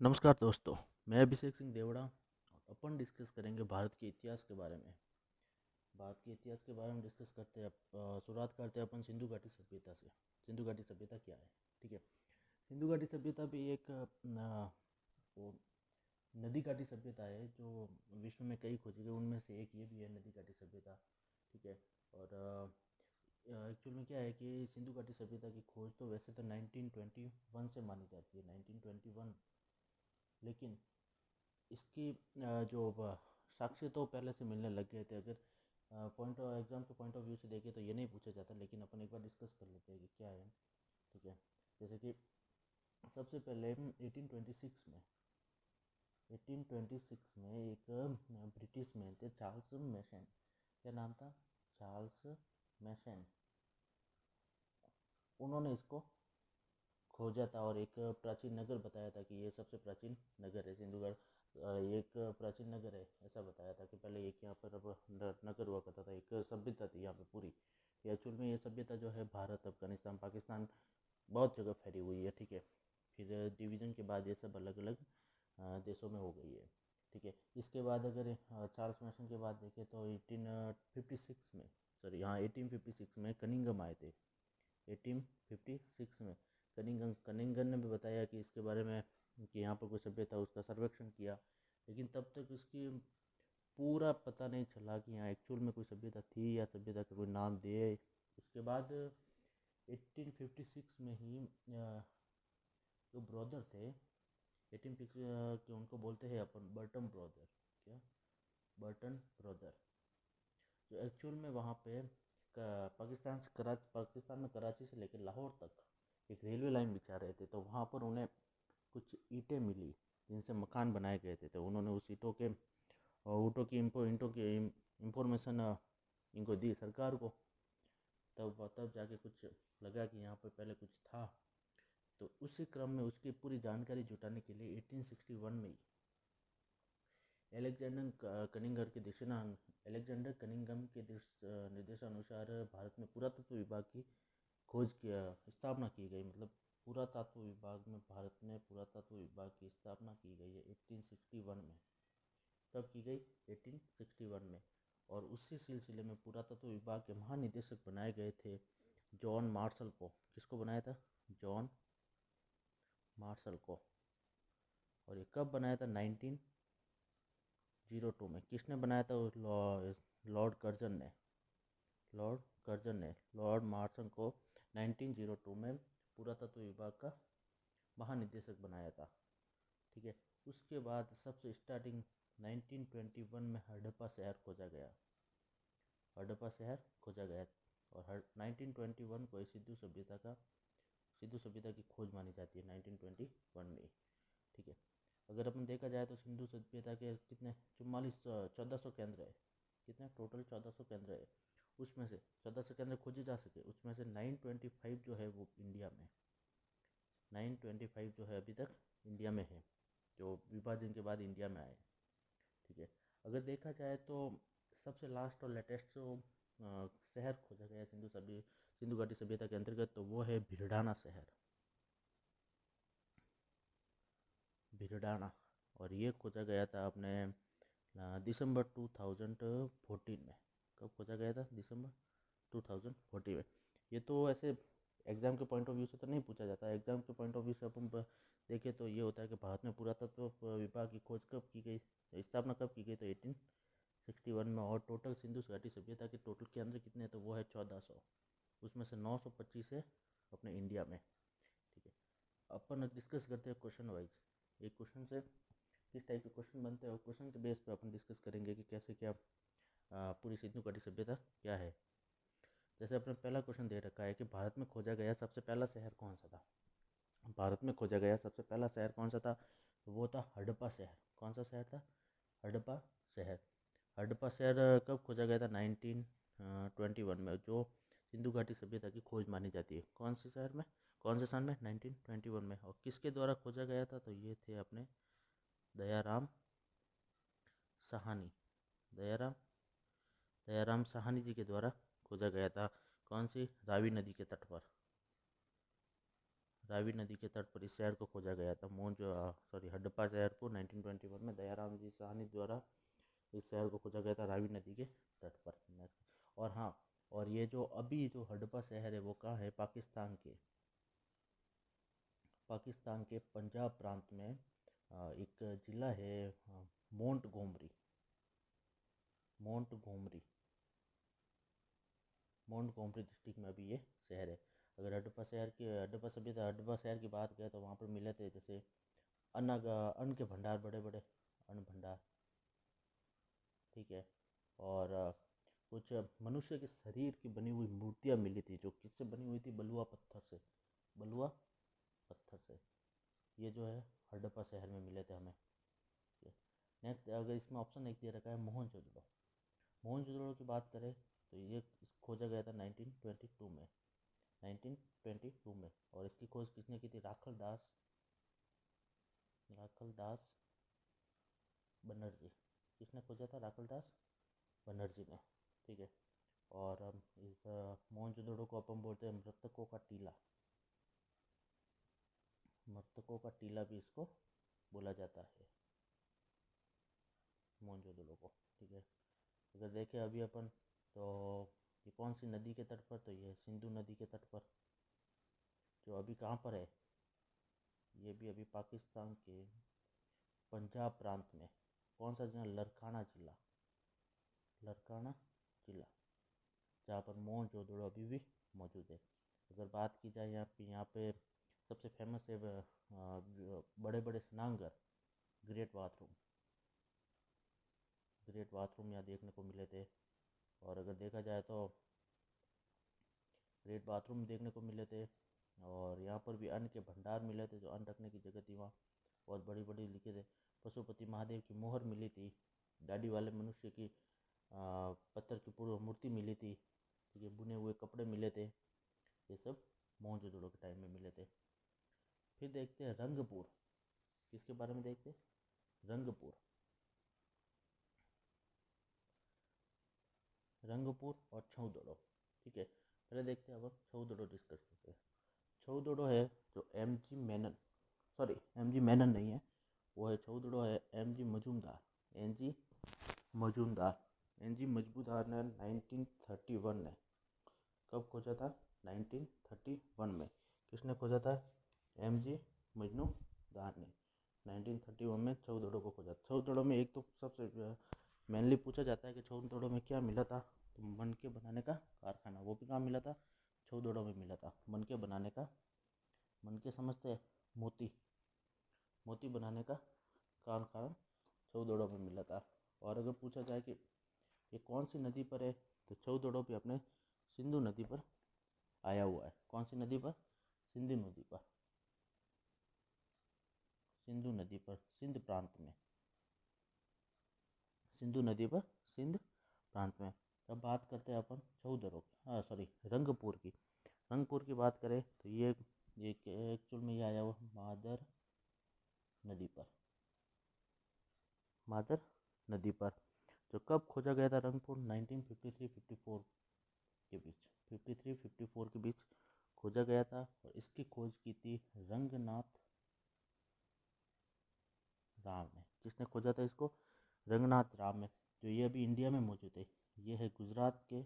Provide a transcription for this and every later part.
नमस्कार दोस्तों, मैं अभिषेक सिंह देवड़ा। अपन डिस्कस करेंगे भारत के इतिहास के बारे में। भारत के इतिहास के बारे में डिस्कस करते हैं। शुरुआत करते हैं अपन सिंधु घाटी सभ्यता से। सिंधु घाटी सभ्यता क्या है? ठीक है। सिंधु घाटी सभ्यता भी एक वो नदी घाटी सभ्यता है जो विश्व में कई खोजी गई, उनमें से एक ये भी है नदी घाटी सभ्यता। ठीक है। और एक्चुअल में क्या है कि सिंधु घाटी सभ्यता की खोज तो वैसे तो 1921 से मानी जाती है, 1921। लेकिन इसकी जो साक्ष्य तो पहले से मिलने लग गए थे। अगर पॉइंट ऑफ एग्जाम के पॉइंट ऑफ व्यू से देखें तो ये नहीं पूछा जाता, लेकिन अपन एक बार डिस्कस कर लेते हैं कि क्या है। ठीक है। जैसे कि सबसे पहले 1826 में एक ब्रिटिश मैन थे, चार्ल्स मैशन। क्या नाम था? चार्ल्स मैशन। उन्होंने इसको खोजा था और एक प्राचीन नगर बताया था कि ये सबसे प्राचीन नगर है सिंधुगढ़। एक प्राचीन नगर है ऐसा बताया था कि पहले एक यहाँ पर अब नगर हुआ करता था, एक सभ्यता थी यहाँ पे पूरी। एक्चुअल में ये सभ्यता जो है भारत, अफगानिस्तान, पाकिस्तान बहुत जगह फैली हुई है। ठीक है। फिर डिवीज़न के बाद ये सब अलग अलग देशों में हो गई है। ठीक है। इसके बाद अगर चार्ल्स मैसन के बाद देखें तो 1856 में, सॉरी हाँ 1856 में कनिंगम आए थे। 1856 में कनिंगन ने भी बताया कि इसके बारे में कि यहाँ पर कोई सभ्यता, उसका सर्वेक्षण किया। लेकिन तब तक इसकी पूरा पता नहीं चला कि यहाँ एक्चुअल में कोई सभ्यता थी या सभ्यता का कोई नाम दे। उसके बाद 1856 में ही जो ब्रदर थे 1856 के, उनको बोलते हैं अपन बर्टन ब्रदर। क्या? बर्टन ब्रदर, जो एक्चुअल में वहाँ पे पाकिस्तान में कराची से लेकर लाहौर तक एक रेलवे लाइन बिछा रहे थे। तो वहाँ पर उन्हें कुछ ईंटें मिली जिनसे मकान बनाए गए थे। तो उन्होंने उस ईंटों की इंफॉर्मेशन इनको दी सरकार को। तब जाके कुछ लगा कि यहाँ पर पहले कुछ था। तो उसी क्रम में उसकी पूरी जानकारी जुटाने के लिए 1861 में ही एलेक्जेंडर कनिंगम के निर्देशानुसार भारत में पुरातत्व विभाग की खोज किया स्थापना की गई। मतलब पुरातत्व विभाग में भारत में पुरातत्व विभाग की स्थापना की गई है 1861 में। कब की गई? 1861 में। और उसी सिलसिले में पुरातत्व विभाग के महानिदेशक बनाए गए थे जॉन मार्शल को। किसको बनाया था? जॉन मार्शल को। और ये कब बनाया था? 1902 में। किसने बनाया था? लॉर्ड कर्जन ने। लॉर्ड मार्शल को 1902 में पुरातत्व विभाग का महानिदेशक बनाया था। ठीक है। उसके बाद सबसे स्टार्टिंग 1921 में हड़प्पा शहर खोजा गया। और 1921 को सिंधु सभ्यता की खोज मानी जाती है 1921 में। ठीक है। अगर अपन देखा जाए तो सिंधु सभ्यता के कितने 1400 केंद्र है। कितने टोटल? 1400 केंद्र है। उसमें से 1400 केंद्र खोजे जा सके, उसमें से 925 जो है वो इंडिया में, 925 जो है अभी तक इंडिया में है, जो विभाजन के बाद इंडिया में आए। ठीक है। अगर देखा जाए तो सबसे लास्ट और लेटेस्ट जो शहर खोजा गया सिंधु घाटी सभ्यता के अंतर्गत, तो वो है भिरडाना। और ये खोजा गया था अपने दिसंबर 2014 में। कब खोजा गया था? दिसंबर 2014 में। ये तो ऐसे एग्ज़ाम के पॉइंट ऑफ व्यू से तो नहीं पूछा जाता। एग्ज़ाम के पॉइंट ऑफ व्यू से अपन देखें तो ये होता है कि भारत में पुरातत्व विभाग की खोज कब की गई, स्थापना कब की गई? तो 1861 में। और टोटल सिंधु घाटी सभ्यता के टोटल केंद्र कितने? तो वो है 1400। उसमें से 925 है अपने इंडिया में। ठीक है। अपन डिस्कस करते हैं क्वेश्चन वाइज। एक क्वेश्चन से किस टाइप के क्वेश्चन बनते हैं और क्वेश्चन के बेस पे अपन डिस्कस करेंगे कि कैसे क्या पूरी सिंधु घाटी सभ्यता क्या है। जैसे अपने पहला क्वेश्चन दे रखा है कि भारत में खोजा गया सबसे पहला शहर कौन सा था? भारत में खोजा गया सबसे पहला शहर कौन सा था? तो वो था हड़प्पा शहर। कौन सा शहर था? हड़प्पा शहर। हड़प्पा शहर कब खोजा गया था? 1921 में, जो सिंधु घाटी सभ्यता की खोज मानी जाती है। कौन से शहर में, कौन से साल में? 1921 में। और किसके द्वारा खोजा गया था? तो ये थे अपने दयाराम साहनी। दयाराम दयाराम साहनी जी के द्वारा खोजा गया था। कौन सी? रावी नदी के तट पर। रावी नदी के तट पर इस शहर को खोजा गया था। हड़प्पा शहर को 1921 में दयाराम जी साहनी द्वारा इस शहर को खोजा गया था रावी नदी के तट पर। और हाँ, और ये जो अभी जो हड़प्पा शहर है वो कहाँ है? पाकिस्तान के पंजाब प्रांत में एक जिला है मोंटगोमरी। मोंटगोमरी डिस्ट्रिक्ट में अभी ये शहर है। अगर हड़प्पा शहर की बात करें तो वहाँ पर मिले थे जैसे अन्न के भंडार, बड़े बड़े अन्न भंडार, ठीक है। और कुछ मनुष्य के शरीर की बनी हुई मूर्तियाँ मिली थी, जो किससे बनी हुई थी? बलुआ पत्थर से। ये जो है हड़प्पा शहर में मिले थे हमें। नेक्स्ट, अगर इसमें ऑप्शन एक दे रखा है मोहनजोदड़ो की बात करें तो ये खोजा गया था 1922 में। और इसकी खोज किसने की थी? राखल दास बनर्जी। किसने खोजा था? राखल दास बनर्जी ने, ठीक है। और हम इस मोहनजोदड़ो को अपन बोलते हैं मृतकों का टीला भी इसको बोला जाता है, मोहनजोदड़ो को, ठीक है। अगर देखें अभी अपन तो ये कौन सी नदी के तट पर? तो ये सिंधु नदी के तट पर, जो अभी कहाँ पर है? ये भी अभी पाकिस्तान के पंजाब प्रांत में। कौन सा जिला? लरकाना जिला, जहाँ पर मोहनजोदड़ो अभी भी मौजूद है। अगर बात की जाए यहाँ पे सबसे फेमस है बड़े बड़े स्नानघर, ग्रेट बाथरूम यहाँ देखने को मिले थे। और अगर देखा जाए तो ग्रेट बाथरूम देखने को मिले थे। और यहाँ पर भी अन्न के भंडार मिले थे, जो अन्न रखने की जगह थी वहाँ, बहुत बड़ी बड़ी लिखे थे। पशुपति महादेव की मोहर मिली थी। दाढ़ी वाले मनुष्य की पत्थर की पूर्व मूर्ति मिली थी, ठीक है। बुने हुए कपड़े मिले थे। ये सब मोहनजोदड़ो के टाइम में मिले थे। फिर देखते हैं रंगपुर। किसके बारे में देखते हैं? रंगपुर और छौदड़ो, ठीक है। पहले देखते हैं, अब छौदड़ो डिस्कस करते हैं। छौदड़ो है जो एम जी मेनन नहीं है, वो है छौदड़ो है एम जी मजूमदार ने 1931 ने कब खोजा था? 1931 में। किसने खोजा था? एम जी मजनूदार ने 1931 में छौदड़ो को खोजा। छौदड़ो में एक तो सबसे मेनली पूछा जाता है कि छौदड़ो में क्या मिला था? तो मनके बनाने का कारखाना। वो भी कहाँ मिला था? छौदड़ो में मिला था। मनके बनाने का, मनके समझते हैं? मोती बनाने का कारखाना छौदड़ो में मिला था। और अगर पूछा जाए कि ये कौन सी नदी पर है, तो छौदड़ो भी अपने सिंधु नदी पर आया हुआ है। कौन सी नदी पर? सिंधु नदी पर, सिंध प्रांत में। सिंधु नदी पर सिंध प्रांत में। अब बात करते हैं अपन रंगपुर की। रंगपुर की बात करें तो ये एक्चुअल में ये आया हुआ मादर नदी पर। जो कब खोजा गया था रंगपुर? 1953-54 के बीच, 53-54 के बीच खोजा गया था। और इसकी खोज की थी रंगनाथ राम ने। किसने खोजा था इसको? रंगनाथ राम ने, जो ये अभी इंडिया में मौजूद है। ये है गुजरात के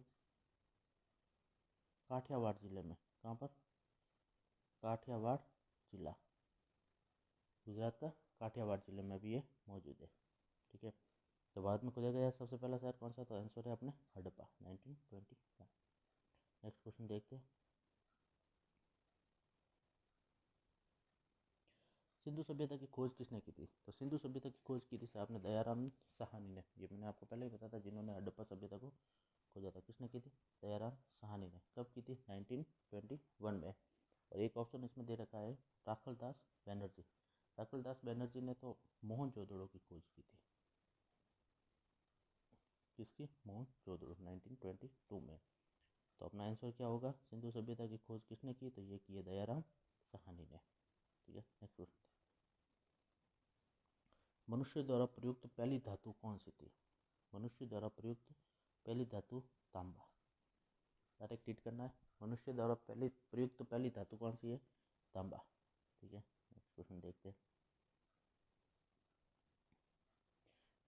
काठियावाड़ जिले में। कहाँ पर? काठियावाड़ जिला, गुजरात का काठियावाड़ जिले में भी ये मौजूद है, ठीक है। तो बाद में खोजा गया सबसे पहला शहर कौन सा? तो आंसर है अपने हड़प्पा, 1921। नेक्स्ट क्वेश्चन देखते हैं। सिंधु सभ्यता की खोज किसने की थी? तो सिंधु सभ्यता की खोज की थी आपने दयाराम साहनी ने। ये मैंने आपको पहले ही बताया था, जिन्होंने हड़प्पा सभ्यता को खोजा था। किसने की थी? दयाराम साहनी ने। कब की थी? 1921 में। और एक ऑप्शन इसमें दे रखा है राखल दास बनर्जी ने तो मोहनजोदड़ो की खोज की थी। किसकी? मोहनजोदड़ो, 1922 में। तो अपना आंसर क्या होगा? सिंधु सभ्यता की खोज किसने की? तो ये की है दयाराम साहनी ने, ठीक है। Next question. मनुष्य द्वारा प्रयुक्त पहली धातु कौन सी थी? मनुष्य द्वारा प्रयुक्त पहली धातु तांबा। डायरेक्ट रीड करना है। मनुष्य द्वारा प्रयुक्त पहली धातु कौन सी है? तांबा।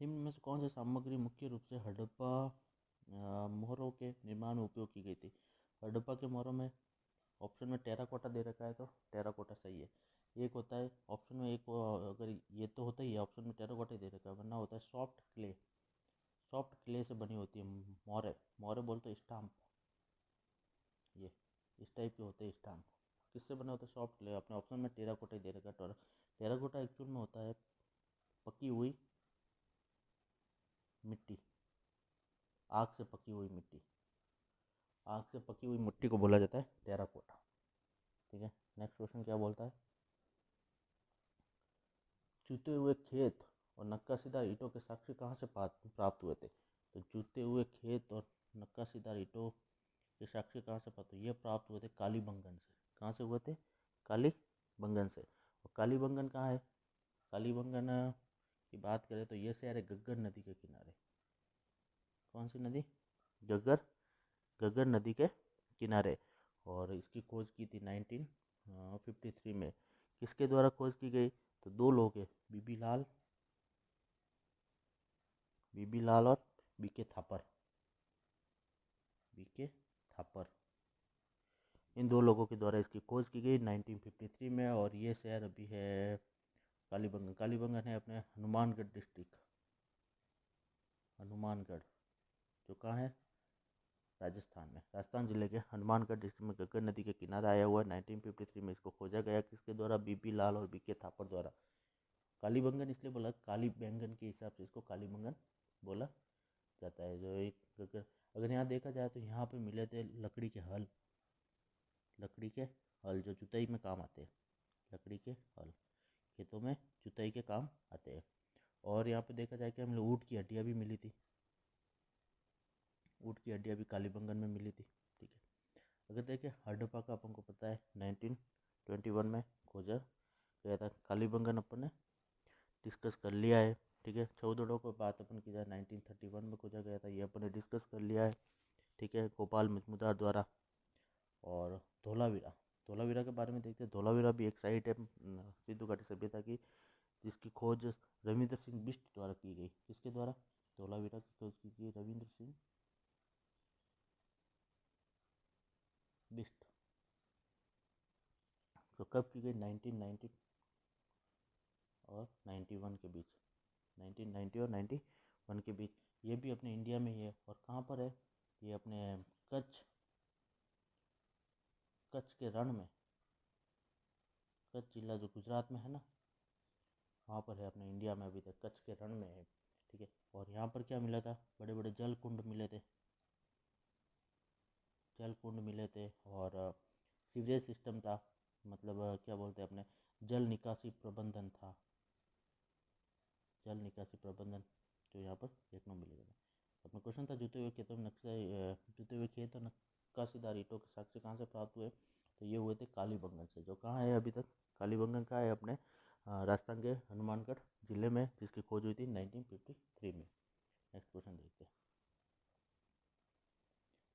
निम्न में से कौन सी सामग्री मुख्य रूप से हड़प्पा मोहरों के निर्माण में उपयोग की गई थी? हड़प्पा के मोहरों में ऑप्शन में टेराकोटा दे रखा है तो टेराकोटा सही है। एक होता है ऑप्शन में, एक अगर ये तो होता ही है, ऑप्शन में टेराकोटा ही दे रखा है, वरना होता है सॉफ्ट क्ले। सॉफ्ट क्ले से बनी होती है मोहरे। मोहरे बोलते स्टाम्प, ये इस टाइप के होते हैं स्टाम्प। किससे बने होते हैं? Soft clay. अपने ऑप्शन में टेराकोटा ही दे रखा है। टेराकोटा एक्चुअल में होता है पकी हुई मिट्टी, आग से पकी हुई मिट्टी। आग से पकी हुई मिट्टी को बोला जाता है टेराकोटा। ठीक है, नेक्स्ट क्वेश्चन क्या बोलता है? जूते हुए खेत और नक्काशीदार ईंटों के साक्ष्य कहाँ से प्राप्त हुए थे? तो जूते हुए खेत और नक्काशीदार ईंटों के साक्ष्य कहाँ से प्राप्त हुए? ये प्राप्त हुए थे कालीबंगन से। कहाँ से हुए थे? कालीबंगन से। और कालीबंगन कहाँ है? कालीबंगन की बात करें तो ये शहर है घग्गर नदी के किनारे। कौन सी नदी? घग्गर नदी के किनारे। और इसकी खोज की थी 1953 में। किसके द्वारा खोज की गई? तो दो लोग हैं, बीबी लाल और बीके थापर। बीके थापर, इन दो लोगों के द्वारा इसकी खोज की गई 1953 में। और ये शहर अभी है कालीबंगन। कालीबंगन है अपने हनुमानगढ़ डिस्ट्रिक्ट, हनुमानगढ़, जो कहाँ है? राजस्थान में। राजस्थान जिले के हनुमानगढ़ डिस्ट्रिक्ट में घग्गर नदी के किनारे आया हुआ है। 1953 में इसको खोजा गया। किसके द्वारा? बीबी लाल और बीके थापर द्वारा। कालीबंगन इसलिए बोला, काली बैंगन के हिसाब से इसको कालीबंगन बोला जाता है। जो एक घग्गर, अगर यहाँ देखा जाए तो यहाँ पे मिले थे लकड़ी के हल। लकड़ी के हल जो जुताई में काम आते हैं। लकड़ी के हल खेतों में जुताई के काम आते हैं। और यहाँ पे देखा जाए कि हमें ऊँट की हड्डियाँ भी मिली थी। ऊँट की हड्डियाँ भी कालीबंगन में मिली थी। ठीक है, अगर देखें हड़प्पा का अपन को पता है 1921 में खोजा गया था। कालीबंगन अपन ने डिस्कस कर लिया है। ठीक है, चौदड़ों को बात अपन की जाए 1931 में खोजा गया था, ये अपन ने डिस्कस कर लिया है। ठीक है, गोपाल मजमूदार द्वारा। और धोलावीरा, धोलावीरा के बारे में देखते हैं। धोलावीरा भी एक साइट है सिंधु घाटी सभ्यता की, जिसकी खोज रविंद्र सिंह बिष्ट द्वारा की गई। किसके द्वारा? धोलावीरा की खोज की गई रविंद्र सिंह बिष्ट। तो कब की गई? 1990 और 91 के बीच। 1990 और 91 के बीच। ये भी अपने इंडिया में ही है। और कहाँ पर है? ये अपने कच्छ, कच्छ के रण में। कच्छ जिला जो गुजरात में है ना, वहाँ पर है अपने इंडिया में। अभी तक कच्छ के रण में है। ठीक है, और यहाँ पर क्या मिला था? बड़े बड़े जल कुंड मिले थे। जल कुंड मिले थे और सीवरेज सिस्टम था। मतलब क्या बोलते हैं अपने, जल निकासी प्रबंधन था। जल निकासी प्रबंधन जो यहाँ पर देखने को मिलेगा। अपना क्वेश्चन था जूते हुए खेतों में जूते हुए खेत और नक्काशीदार ईंटों के साक्ष्य कहाँ से प्राप्त हुए? तो ये हुए थे कालीबंगन से। जो कहाँ है अभी तक? कालीबंगन का है अपने राजस्थान के हनुमानगढ़ जिले में, जिसकी खोज हुई थी 1953 में। नेक्स्ट क्वेश्चन देखते हैं।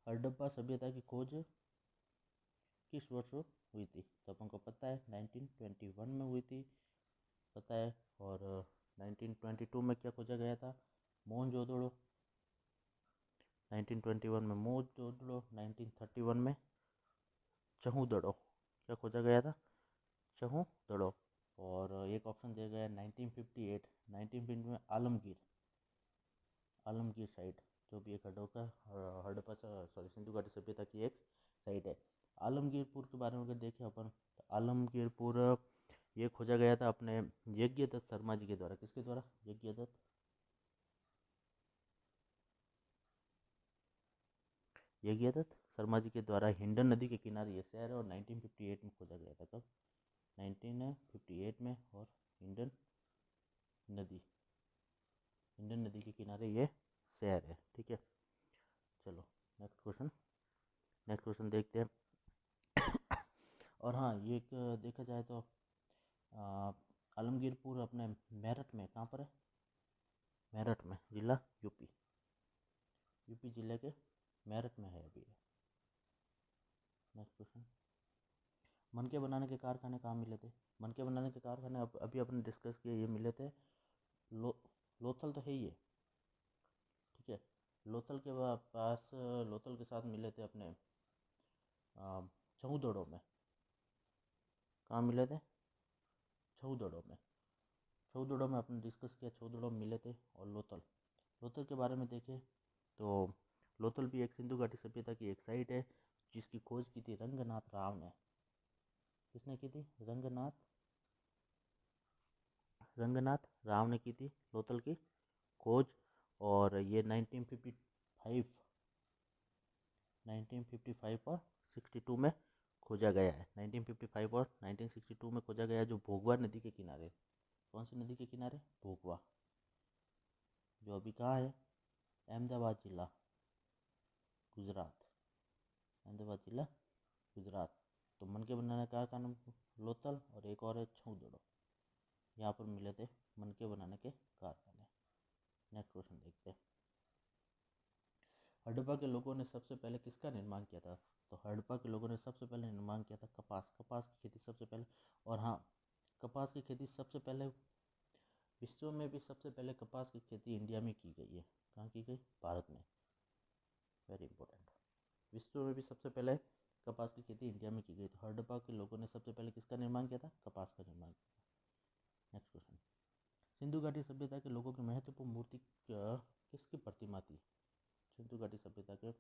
हड़प्पा सभ्यता की खोज किस वर्ष हुई थी? तो अपन को पता है 1921 में हुई थी, पता है। और 1922 में क्या खोजा गया था? मोहनजोदड़ो। 1921 में मोहनजोदड़ो। 1931 में चहूदड़ो। क्या खोजा गया था? चहूदड़ो। और एक ऑप्शन दिया गया है 1958। 1950 में आलमगीर, आलमगीर साइट, जो भी एक हड़प्पा सॉरी सिंधु घाटी सभ्यता की एक साइट है। आलमगीरपुर के बारे में अगर देखें अपन, तो आलमगीरपुर ये खोजा गया था अपने यज्ञदत्त शर्मा जी के द्वारा। किसके द्वारा? यज्ञदत्त शर्मा जी के द्वारा। हिंडन नदी के किनारे ये शहर है। और 1958 में खोजा गया था। कब? 1958 में। और हिंडन नदी, हिंडन नदी के किनारे ये शहर है। ठीक है, चलो नेक्स्ट क्वेश्चन देखते हैं। और हाँ, ये एक देखा जाए तो आलमगीरपुर अपने मेरठ में, कहाँ पर है? मेरठ में, जिला यूपी, यूपी जिले के मेरठ में है अभी। Next question. मनके बनाने के कारखाने कहाँ मिले थे? मनके बनाने के कारखाने अभी अपने डिस्कस किए, ये मिले थे लोथल तो है ही है, ठीक है। लोथल के पास लोथल के साथ मिले थे अपने चौदड़ों में। कहाँ मिले थे? चौदड़ों में। चौदड़ों में अपने डिस्कस किया, चौदड़ों में मिले थे। और लोथल, लोथल के बारे में देखें तो लोथल भी एक सिंधु घाटी सभ्यता की एक साइट है जिसकी खोज की थी रंगनाथ राव ने। किसने की थी? रंगनाथ राव ने की थी लोथल की खोज। और ये 1955 और 62 में खोजा गया है। 1955 और 1962 में खोजा गया है, जो भोगवा नदी के किनारे। कौन सी नदी के किनारे? भोगवा, जो अभी कहाँ है? अहमदाबाद जिला, गुजरात। अहमदाबाद जिला, गुजरात। तो मनके बनाने का नाम लोथल, और एक और है छौदड़ो। यहाँ पर मिले थे मनके बनाने के कारखाने। नेक्स्ट क्वेश्चन देखते हैं। हड़प्पा के लोगों ने सबसे पहले किसका निर्माण किया था? तो हड़प्पा के लोगों ने सबसे पहले निर्माण किया था कपास की खेती सबसे पहले। और हाँ, कपास की खेती सबसे पहले विश्व में भी सबसे पहले कपास की खेती इंडिया में की गई है। कहाँ की गई? भारत में। Very important. विश्व में भी सबसे पहले कपास की खेती इंडिया में की गई। तो हड़प्पा के लोगों ने सबसे पहले किसका निर्माण किया था? कपास का निर्माण किया। Next question. सिंधु घाटी सभ्यता के लोगों की महत्वपूर्ण मूर्ति किसकी प्रतिमा थी? सिंधु घाटी सभ्यता के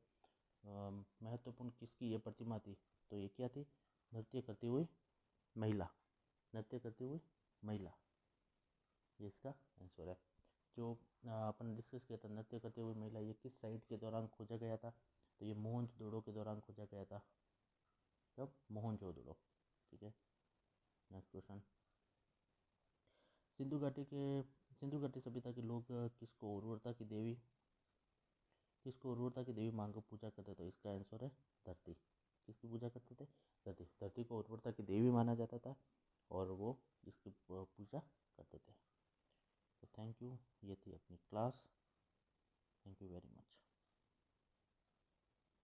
महत्वपूर्ण किसकी ये प्रतिमा थी? तो ये क्या थी? नृत्य करती हुई महिला। नृत्य करती हुई महिला, ये इसका आंसर है। जो अपन डिस्कस किया था नृत्य करते हुए महिला, ये किस साइट के दौरान खोजा गया था? तो ये मोहनजोदड़ो के दौरान खोजा गया था। कब? मोहनजोदड़ो, ठीक है। Next question. सिंधु घाटी सभ्यता के लोग किसको उर्वरता की देवी मानकर पूजा करते थे? इसका आंसर है धरती। किसकी पूजा करते थे? धरती। धरती को उर्वरता की देवी माना जाता था और वो इसकी पूजा करते थे। तो थैंक यू, ये थी अपनी class. Thank you very much.